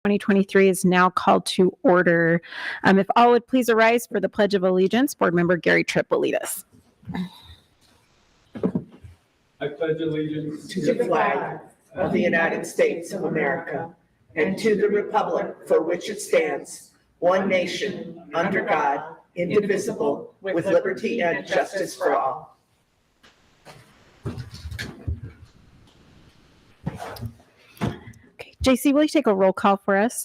2023 is now called to order. If all would please arise for the Pledge of Allegiance, Board Member Gary Tripp will lead us. I pledge allegiance to the flag of the United States of America and to the republic for which it stands, one nation, under God, indivisible, with liberty and justice for all. Okay, JC, will you take a roll call for us?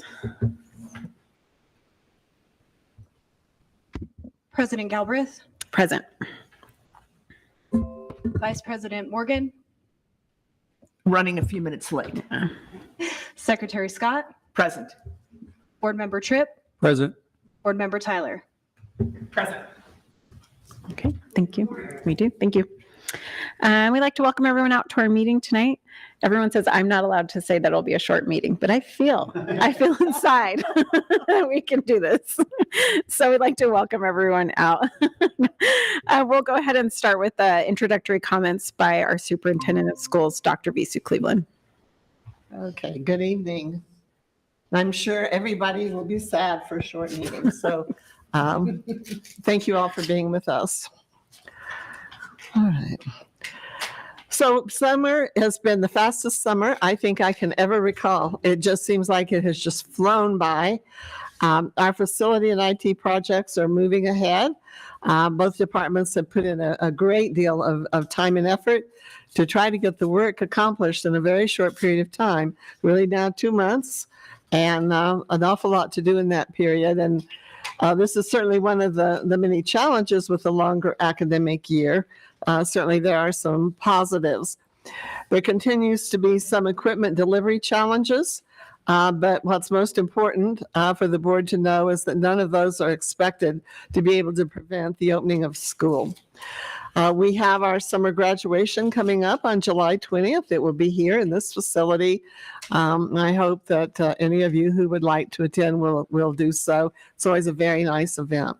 President Galbraith, Present. Vice President Morgan, Running a few minutes late. Secretary Scott, Present. Board Member Tripp, present. Board Member Tyler. Present. Okay, thank you. We do. Thank you. We'd like to welcome everyone out to our meeting tonight. Everyone says I'm not allowed to say that it'll be a short meeting, but I feel inside that we can do this. So we'd like to welcome everyone out. We'll go ahead and start with introductory comments by our Superintendent of Schools, Dr. Visu Cleveland. Okay, good evening. I'm sure everybody will be sad for a short meeting, so thank you all for being with us. All right. So summer has been the fastest summer I think I can ever recall. It just seems like it has just flown by. Our facility and IT projects are moving ahead. Both departments have put in a great deal of time and effort to try to get the work accomplished in a very short period of time, really now 2 months, and an awful lot to do in that period. And this is certainly one of the many challenges with a longer academic year. Certainly there are some positives. There continues to be some equipment delivery challenges, but what's most important for the board to know is that none of those are expected to be able to prevent the opening of school. We have our summer graduation coming up on July 20th. It will be here in this facility. I hope that any of you who would like to attend will do so. It's always a very nice event.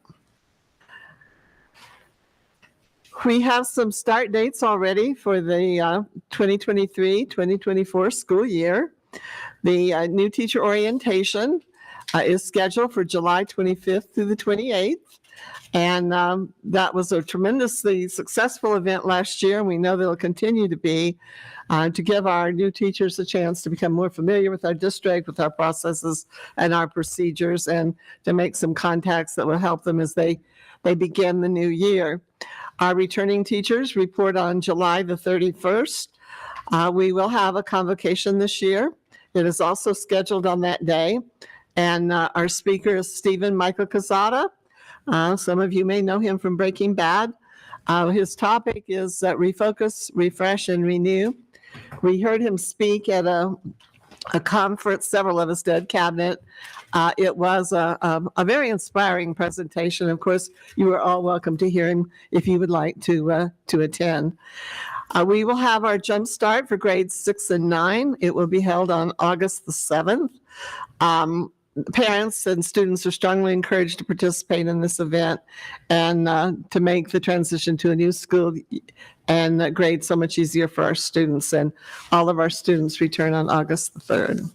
We have some start dates already for the 2023-2024 school year. The new teacher orientation is scheduled for July 25th through the 28th. And that was a tremendously successful event last year. And we know that it'll continue to be to give our new teachers a chance to become more familiar with our district, with our processes and our procedures, and to make some contacts that will help them as they begin the new year. Our returning teachers report on July the 31st. We will have a convocation this year. It is also scheduled on that day. And our speaker is Stephen Michael Casada. Some of you may know him from Breaking Bad. His topic is refocus, refresh, and renew. We heard him speak at a conference, several of us did, Cabinet. It was a very inspiring presentation. Of course, you are all welcome to hear him if you would like to attend. We will have our jump start for grades 6 and 9. It will be held on August the 7th. Parents and students are strongly encouraged to participate in this event and to make the transition to a new school and grade so much easier for our students. And all of our students return on August the 3rd.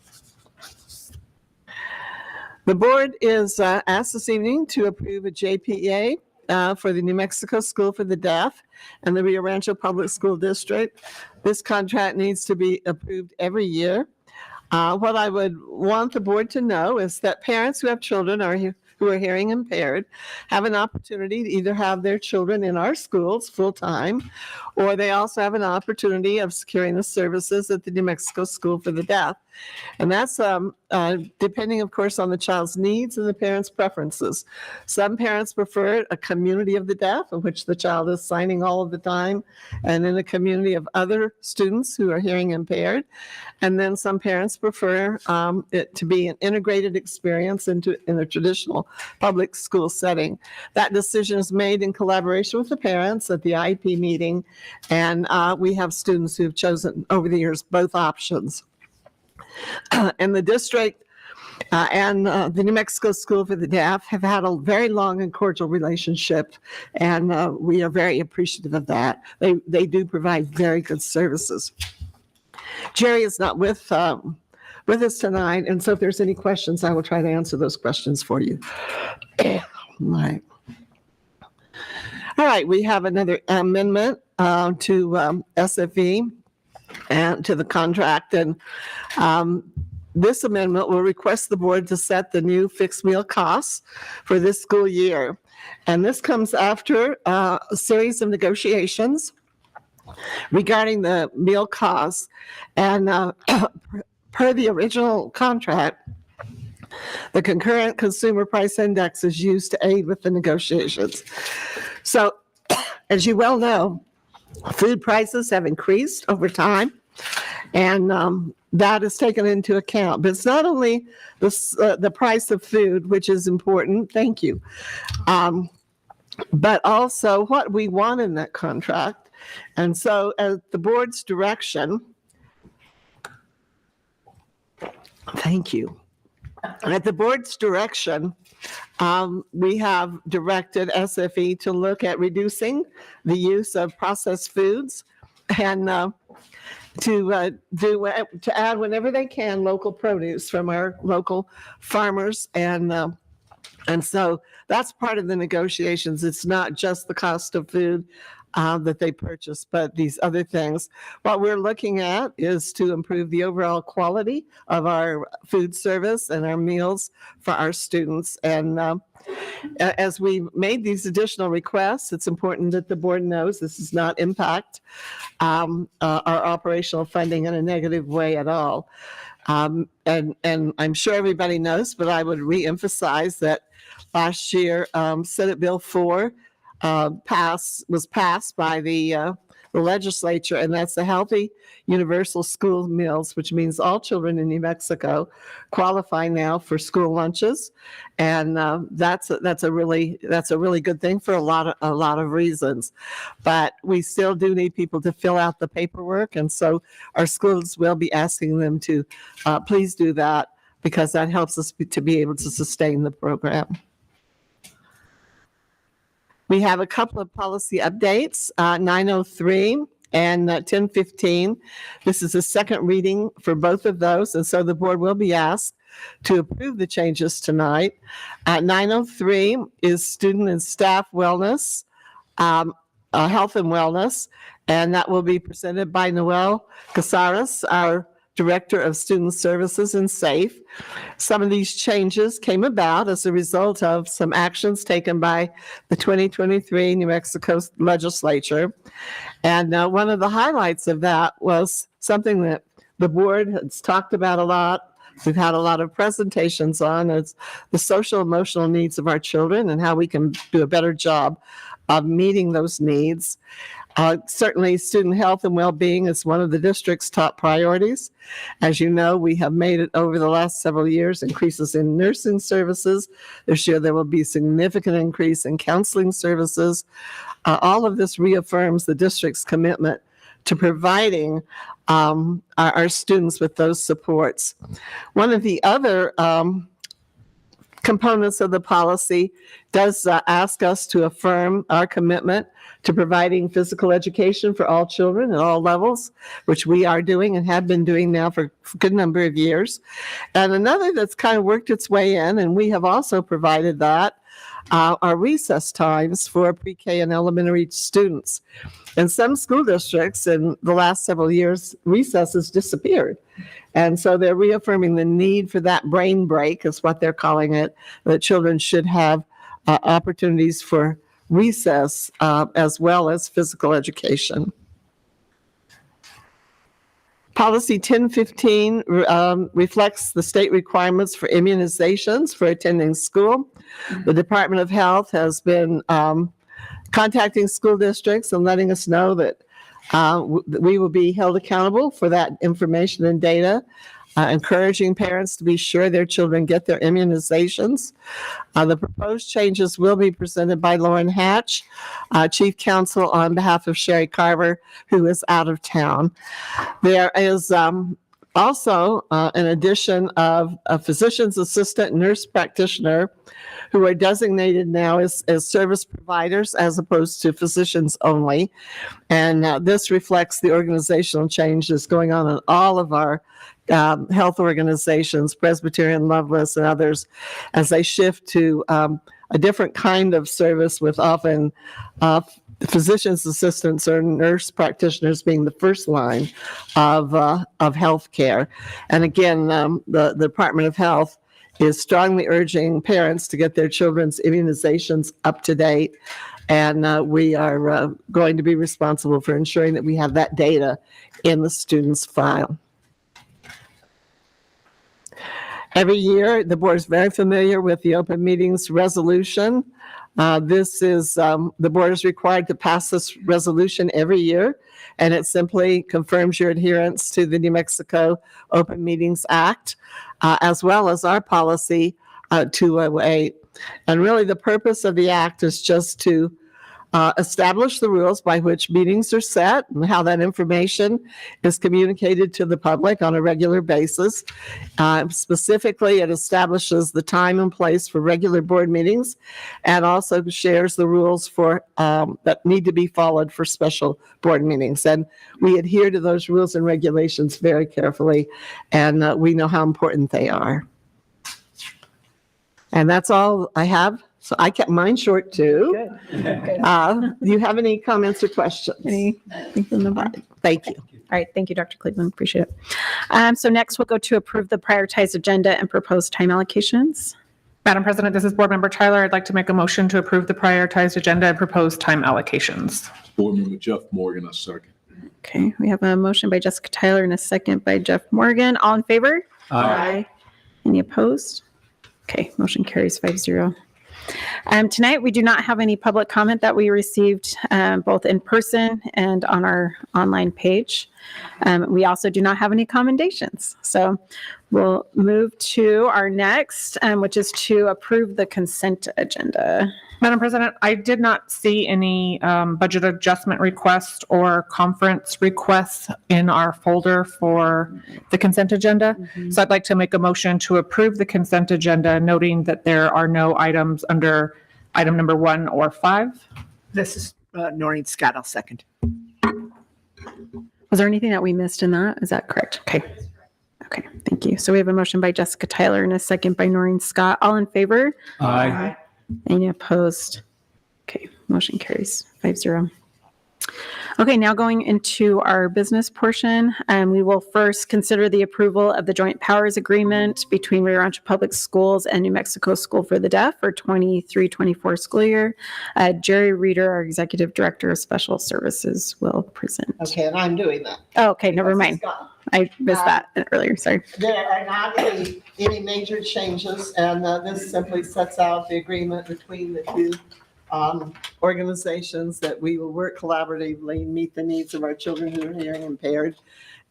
The board is asked this evening to approve a JPA for the New Mexico School for the Deaf and the Rio Rancho Public School District. This contract needs to be approved every year. What I would want the board to know is that parents who have children who are hearing impaired have an opportunity to either have their children in our schools full-time, or they also have an opportunity of securing the services at the New Mexico School for the Deaf. And that's depending, of course, on the child's needs and the parents' preferences. Some parents prefer a community of the deaf in which the child is signing all of the time, and in a community of other students who are hearing impaired. And then some parents prefer it to be an integrated experience in a traditional public school setting. That decision is made in collaboration with the parents at the IEP meeting, and we have students who have chosen over the years both options. And the district and the New Mexico School for the Deaf have had a very long and cordial relationship, and we are very appreciative of that. They do provide very good services. Jerry is not with with us tonight. And so if there's any questions, I will try to answer those questions for you. Right. All right, we have another amendment to SFE and to the contract. And this amendment will request the board to set the new fixed meal costs for this school year. And this comes after a series of negotiations regarding the meal costs. And per the original contract, the concurrent consumer price index is used to aid with the negotiations. So, as you well know, food prices have increased over time, and that is taken into account. But it's not only the price of food, which is important, thank you, but also what we want in that contract. And so, at the board's direction, thank you. At the board's direction, we have directed SFE to look at reducing the use of processed foods and to add whenever they can local produce from our local farmers, and so that's part of the negotiations. It's not just the cost of food that they purchase, but these other things. What we're looking at is to improve the overall quality of our food service and our meals for our students. And as we made these additional requests, it's important that the board knows this does not impact our operational funding in a negative way at all. And I'm sure everybody knows, but I would reemphasize that last year, Senate Bill 4 was passed by the legislature, and that's the Healthy Universal School Meals, which means all children in New Mexico qualify now for school lunches, and that's a really good thing for a lot of reasons. But we still do need people to fill out the paperwork, and so our schools will be asking them to please do that, because that helps us to be able to sustain the program. We have a couple of policy updates, 903 and 1015. This is a second reading for both of those, and so the board will be asked to approve the changes tonight. 903 is student and staff wellness, health and wellness, and that will be presented by Noel Casares, our Director of Student Services and SAFE. Some of these changes came about as a result of some actions taken by the 2023 New Mexico legislature. And one of the highlights of that was something that the board has talked about a lot. We've had a lot of presentations on. It's the social emotional needs of our children and how we can do a better job of meeting those needs. Certainly, student health and well-being is one of the district's top priorities. As you know, we have made it over the last several years, increases in nursing services. This year, there will be significant increase in counseling services. All of this reaffirms the district's commitment to providing our students with those supports. One of the other components of the policy does ask us to affirm our commitment to providing physical education for all children at all levels, which we are doing and have been doing now for a good number of years. And another that's kind of worked its way in, and we have also provided that, are recess times for pre-K and elementary students. In some school districts in the last several years, recess has disappeared. And so they're reaffirming the need for that brain break, is what they're calling it, that children should have opportunities for recess as well as physical education. Policy 1015 reflects the state requirements for immunizations for attending school. The Department of Health has been contacting school districts and letting us know that we will be held accountable for that information and data, encouraging parents to be sure their children get their immunizations. The proposed changes will be presented by Lauren Hatch, Chief Counsel, on behalf of Sherry Carver, who is out of town. There is also an addition of a physician's assistant nurse practitioner who are designated now as service providers as opposed to physicians only. And this reflects the organizational changes going on in all of our health organizations, Presbyterian, Loveless, and others, as they shift to a different kind of service with often physician's assistants or nurse practitioners being the first line of health care. And again, the Department of Health is strongly urging parents to get their children's immunizations up to date. And we are going to be responsible for ensuring that we have that data in the student's file. Every year, the board is very familiar with the open meetings resolution. This is, the board is required to pass this resolution every year, and it simply confirms your adherence to the New Mexico Open Meetings Act, as well as our policy 208. And really, the purpose of the act is just to establish the rules by which meetings are set and how that information is communicated to the public on a regular basis. Specifically, it establishes the time and place for regular board meetings and also shares the rules for that need to be followed for special board meetings. And we adhere to those rules and regulations very carefully, and we know how important they are. And that's all I have. So I kept mine short too. Do you have any comments or questions? Anything from the board? Thank you. All right, thank you, Dr. Cleveland, appreciate it. So next we'll go to approve the prioritized agenda and proposed time allocations. Madam President, this is Board Member Tyler. I'd like to make a motion to approve the prioritized agenda and proposed time allocations. Board Member Jeff Morgan, a second. Okay, we have a motion by Jessica Tyler and a second by Jeff Morgan. All in favor? Aye. Any opposed? Okay, motion carries 5-0. Tonight, we do not have any public comment that we received both in person and on our online page. We also do not have any commendations. So we'll move to our next, which is to approve the consent agenda. Madam President, I did not see any budget adjustment requests or conference requests in our folder for the consent agenda. So I'd like to make a motion to approve the consent agenda, noting that there are no items under item number 1 or 5. This is Noreen Scott. I'll second. Was there anything that we missed in that? Is that correct? Okay. Okay, thank you. So we have a motion by Jessica Tyler and a second by Noreen Scott. All in favor? Aye. Any opposed? Okay, motion carries 5-0. Okay, now going into our business portion, we will first consider the approval of the joint powers agreement between Rio Rancho Public Schools and New Mexico School for the Deaf for 23-24 school year. Jerry Reeder, our Executive Director of Special Services, will present. Okay, and I'm doing that. Oh, okay, never mind. I missed that earlier, sorry. There are not any major changes, and this simply sets out the agreement between the two organizations that we will work collaboratively and meet the needs of our children who are hearing impaired.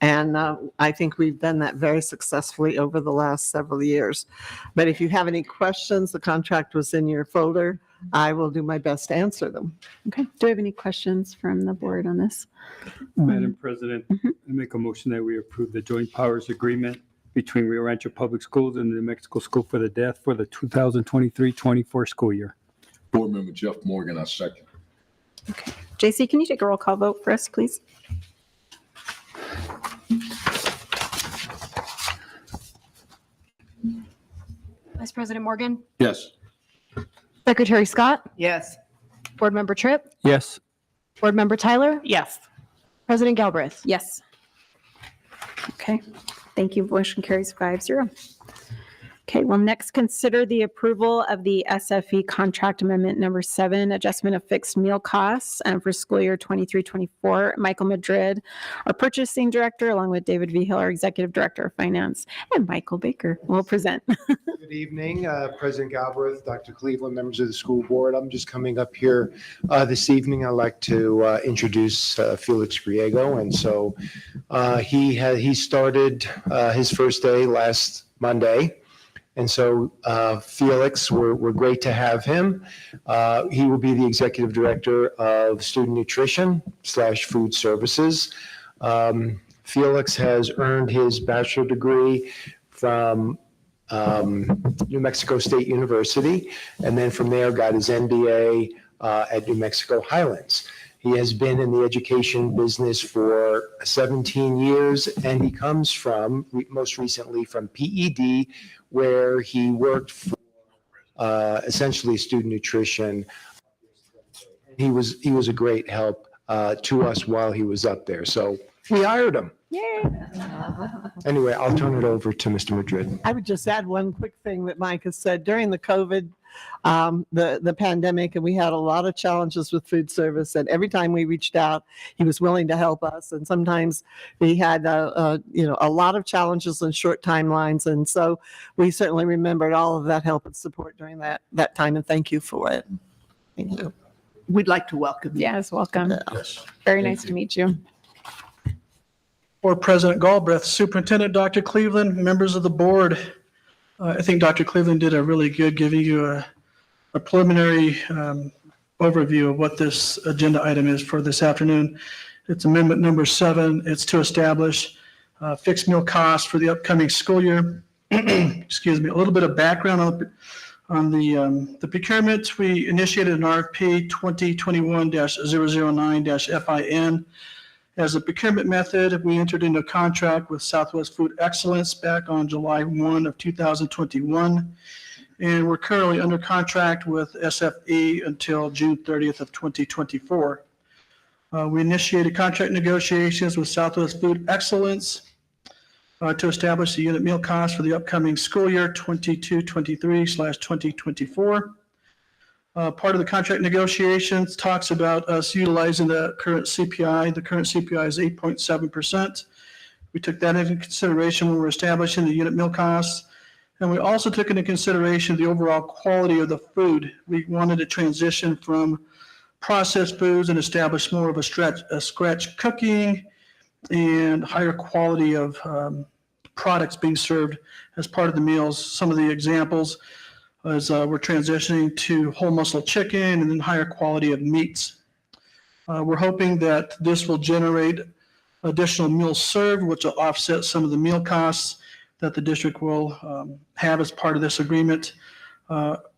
And I think we've done that very successfully over the last several years. But if you have any questions, the contract was in your folder. I will do my best to answer them. Okay, do we have any questions from the board on this? Madam President, I make a motion that we approve the joint powers agreement between Rio Rancho Public Schools and the New Mexico School for the Deaf for the 2023-24 school year. Board Member Jeff Morgan, a second. Okay, JC, can you take a roll call vote for us, please? Vice President Morgan, Yes. Secretary Scott, Yes. Board Member Tripp, Yes. Board Member Tyler, Yes. President Galbraith. Yes. Okay, thank you. Motion carries 5-0. Okay, well, next consider the approval of the SFE Contract Amendment number 7, adjustment of fixed meal costs for school year 23-24. Michael Madrid, our purchasing director, along with David V. Hill, our executive director of finance, and Michael Baker will present. Good evening, President Galbraith, Dr. Cleveland, members of the school board. I'm just coming up here this evening. I'd like to introduce Felix Griego. And so he started his first day last Monday. And so Felix, we're great to have him. He will be the executive director of student nutrition / food services. Felix has earned his bachelor degree from New Mexico State University, and then from there got his MBA at New Mexico Highlands. He has been in the education business for 17 years, and he comes from, most recently from PED, where he worked for essentially student nutrition. He was a great help to us while he was up there. So we hired him. Yay. Anyway, I'll turn it over to Mr. Madrid. I would just add one quick thing that Mike has said. During the COVID, the pandemic, and we had a lot of challenges with food service, and every time we reached out, he was willing to help us. And sometimes we had, a lot of challenges and short timelines. And so we certainly remembered all of that help and support during that time, and thank you for it. Thank you. We'd like to welcome you. Yes, welcome. Yes. Very Thank nice you. to meet you. Board President Galbraith, Superintendent Dr. Cleveland, members of the board. I think Dr. Cleveland did a really good giving you a preliminary overview of what this agenda item is for this afternoon. It's amendment number 7. It's to establish fixed meal costs for the upcoming school year. Excuse me, a little bit of background on the procurement. We initiated an RFP 2021-009-FIN. As a procurement method, we entered into a contract with Southwest Food Excellence back on July 1 of 2021. And we're currently under contract with SFE until June 30th of 2024. We initiated contract negotiations with Southwest Food Excellence to establish the unit meal cost for the upcoming school year 22-23/2024. Part of the contract negotiations talks about us utilizing the current CPI. The current CPI is 8.7%. We took that into consideration when we were establishing the unit meal costs. And we also took into consideration the overall quality of the food. We wanted to transition from processed foods and establish more of a scratch cooking and higher quality of products being served as part of the meals. Some of the examples as we're transitioning to whole muscle chicken and then higher quality of meats. We're hoping that this will generate additional meals served, which will offset some of the meal costs that the district will have as part of this agreement.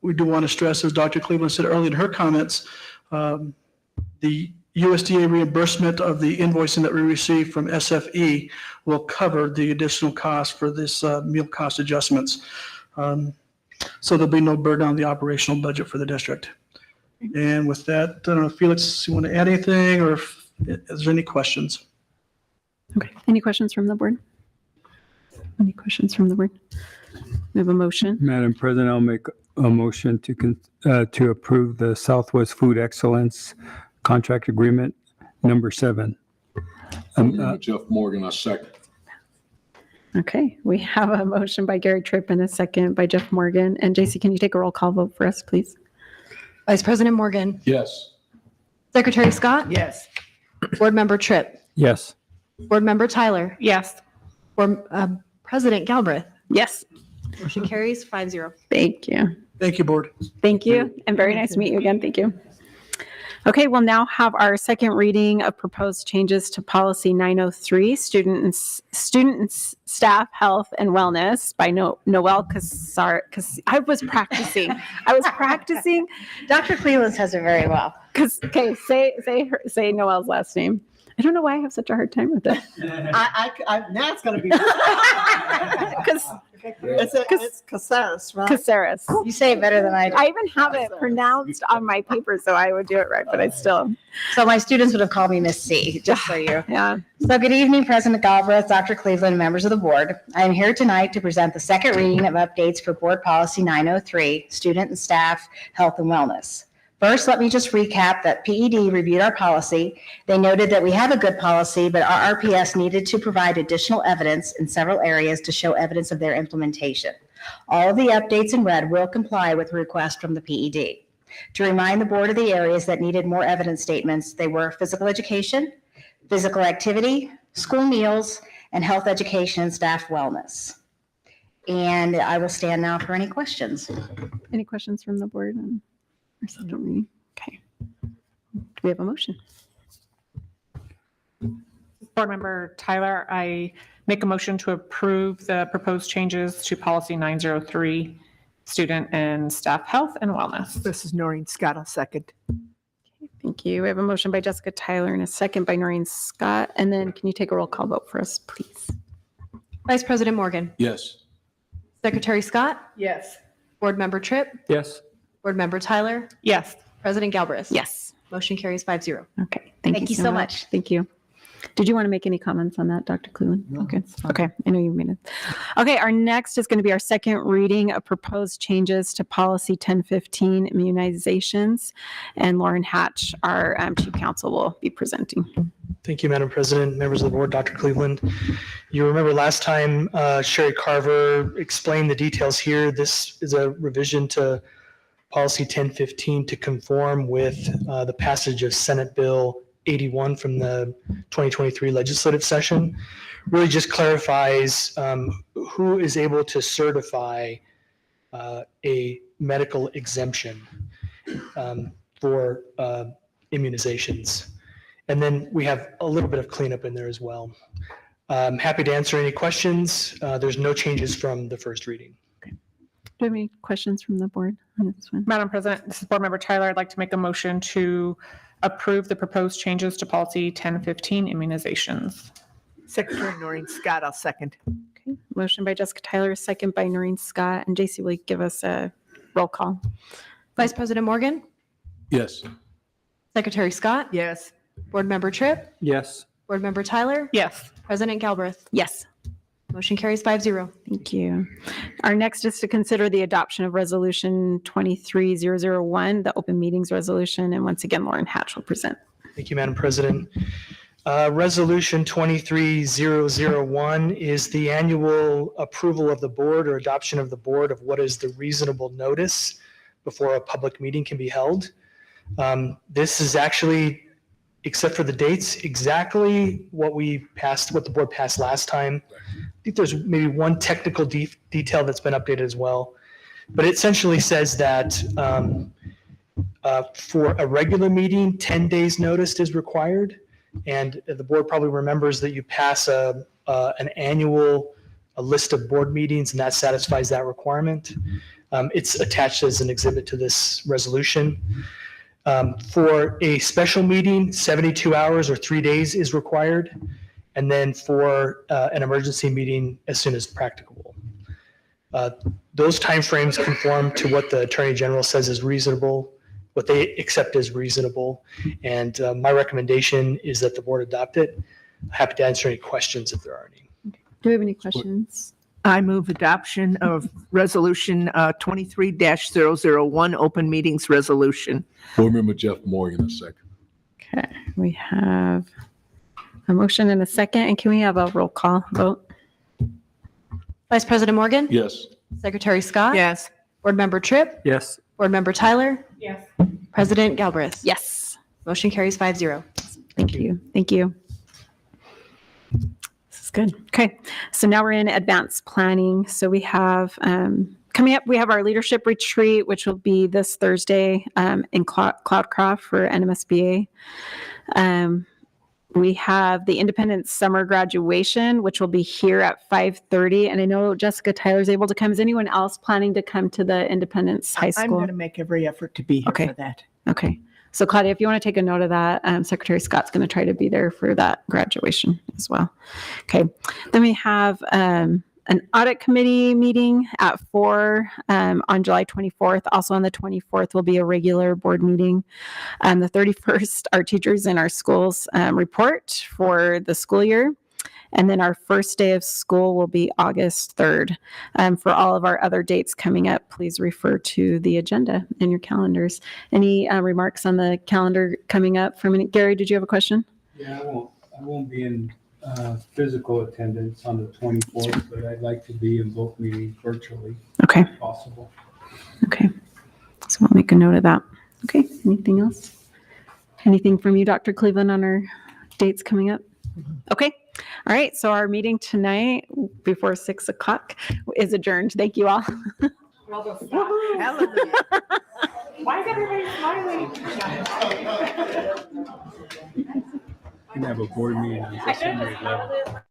We do want to stress, as Dr. Cleveland said earlier in her comments, the USDA reimbursement of the invoicing that we receive from SFE will cover the additional cost for this meal cost adjustments. So there'll be no burden on the operational budget for the district. And with that, I don't know, Felix, you want to add anything, or is there any questions? Okay. Any questions from the board? Any questions from the board? We have a motion. Madam President, I'll make a motion to approve the Southwest Food Excellence Contract Agreement number 7. Board Member Jeff Morgan, I second. Okay. We have a motion by Gary Tripp and a second by Jeff Morgan. And JC, can you take a roll call vote for us, please? Vice President Morgan, Yes. Secretary Scott, Yes. Board Member Tripp, Yes. Board Member Tyler, Yes. Board President Galbraith. Yes. Motion carries 5-0. Thank you. Thank you, board. Thank you. And very nice to meet you again. Thank you. Okay, we'll now have our second reading of proposed changes to policy 903, student and staff health and wellness by Noel Cassar. I was practicing. Dr. Cleveland says it very well. Okay, say Noel's last name. I don't know why I have such a hard time with it. Now it's going to be. It's Caceres, right? Caceres. You say it better than I do. I even have it pronounced on my paper, so I would do it right, but I still. So my students would have called me Miss C, just so you. Yeah. So good evening, President Galbraith, Dr. Cleveland, members of the board. I am here tonight to present the second reading of updates for Board Policy 903, Student and Staff Health and Wellness. First, let me just recap that PED reviewed our policy. They noted that we have a good policy, but RRPS needed to provide additional evidence in several areas to show evidence of their implementation. All of the updates in red will comply with the request from the PED. To remind the board of the areas that needed more evidence statements, they were physical education, physical activity, school meals, and health education and staff wellness. And I will stand now for any questions. Any questions from the board? Or second reading? Okay. Do we have a motion? Board Member Tyler, I make a motion to approve the proposed changes to policy 903, student and staff health and wellness. This is Noreen Scott, a second. Thank you. We have a motion by Jessica Tyler and a second by Noreen Scott. And then can you take a roll call vote for us, please? Vice President Morgan. Yes. Secretary Scott. Yes. Board Member Tripp. Yes. Board Member Tyler. Yes. President Galbraith. Yes. Motion carries 5-0. Okay. Thank you so much. Thank you. Did you want to make any comments on that, Dr. Cleveland? No, Okay. it's fine. Okay. I know you made it. Okay. Our next is going to be our second reading of proposed changes to policy 1015 immunizations. And Lauren Hatch, our chief counsel, will be presenting. Thank you, Madam President, members of the board, Dr. Cleveland. You remember last time Sherry Carver explained the details here. This is a revision to policy 1015 to conform with the passage of Senate Bill 81 from the 2023 legislative session. Really just clarifies who is able to certify a medical exemption for immunizations. And then we have a little bit of cleanup in there as well. I'm happy to answer any questions. There's no changes from the first reading. Do you have any questions from the board on this one? Madam President, this is Board Member Tyler. I'd like to make a motion to approve the proposed changes to policy 1015 immunizations. Secretary Noreen Scott, I'll second. Okay. Motion by Jessica Tyler, second by Noreen Scott. And JC, will you give us a roll call? Vice President Morgan. Yes. Secretary Scott. Yes. Board Member Tripp. Yes. Board Member Tyler. Yes. President Galbraith. Yes. Motion carries 5-0. Thank you. Our next is to consider the adoption of Resolution 23001, the open meetings resolution. And once again, Lauren Hatch will present. Thank you, Madam President. Resolution 23001 is the annual approval of the board or adoption of the board of what is the reasonable notice before a public meeting can be held. This is actually, except for the dates, exactly what the board passed last time. I think there's maybe one technical detail that's been updated as well. But it essentially says that for a regular meeting, 10 days notice is required. And the board probably remembers that you pass an annual list of board meetings, and that satisfies that requirement. It's attached as an exhibit to this resolution. For a special meeting, 72 hours or 3 days is required. And then for an emergency meeting, as soon as practicable. Those timeframes conform to what the Attorney General says is reasonable, what they accept as reasonable. And my recommendation is that the board adopt it. Happy to answer any questions if there are any. Do we have any questions? I move adoption of Resolution 23-001, open meetings resolution. Board Member Jeff Morgan, a second. Okay. We have a motion and a second. And can we have a roll call vote? Vice President Morgan. Yes. Secretary Scott. Yes. Board Member Tripp. Yes. Board Member Tyler. Yes. President Galbraith. Yes. Motion carries 5-0. Thank you. Thank you. This is good. Okay. So now we're in advanced planning. So we have coming up, we have our leadership retreat, which will be this Thursday in Cloudcroft for NMSBA. We have the Independence Summer Graduation, which will be here at 5:30. And I know Jessica Tyler's able to come. Is anyone else planning to come to the Independence High I'm School? going to make every effort to be here Okay. for that. Okay. So Claudia, if you want to take a note of that, Secretary Scott's going to try to be there for that graduation as well. Okay. Then we have an audit committee meeting at 4 on July 24th. Also on the 24th will be a regular board meeting. The 31st, our teachers in our schools report for the school year. And then our first day of school will be August 3rd. For all of our other dates coming up, please refer to the agenda in your calendars. Any remarks on the calendar coming up for a minute? Gary, did you have a question? Yeah, I won't be in physical attendance on the 24th, but I'd like to be in both meetings virtually Okay. if possible. Okay. So I'll make a note of that. Okay. Anything else? Anything from you, Dr. Cleveland, on our dates coming up? Okay. All right. So our meeting tonight before 6 o'clock is adjourned. Thank you all. Hallelujah. Why is everybody smiling? We can have a board meeting on December 11th.